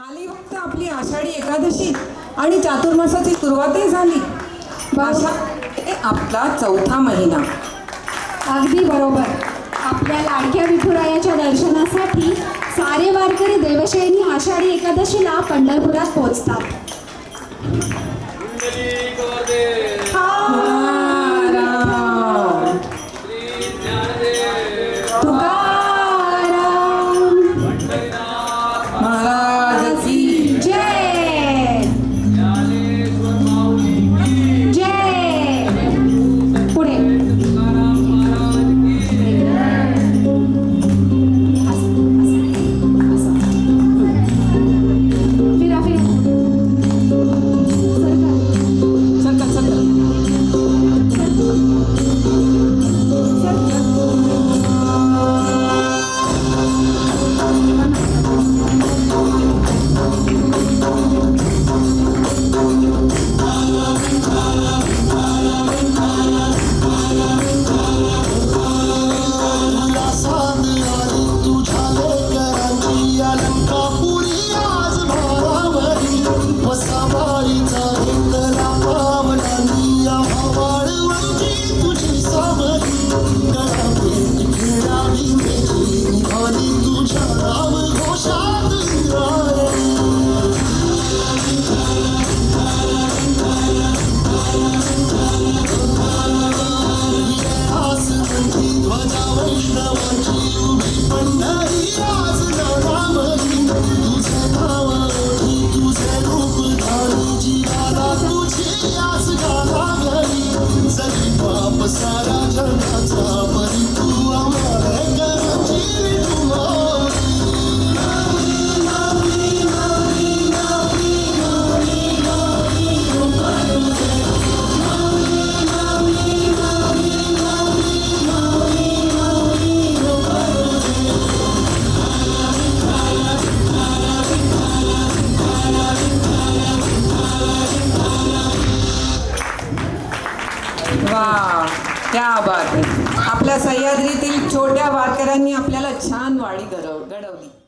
आली फक्त आपली आषाढी एकादशी आणि चातुर्मासाची सुरुवातही झाली. आपला चौथा महिना. अगदी बरोबर. आपल्या लाडक्या विठुरायाच्या दर्शनासाठी सारे वारकरी देवशयनी आषाढी एकादशीला पंढरपुरात पोहोचतात. वा, क्या बात आहे. आपल्या सह्याद्रीतील छोट्या वारकऱ्यांनी आपल्याला छान वाडी घडवली.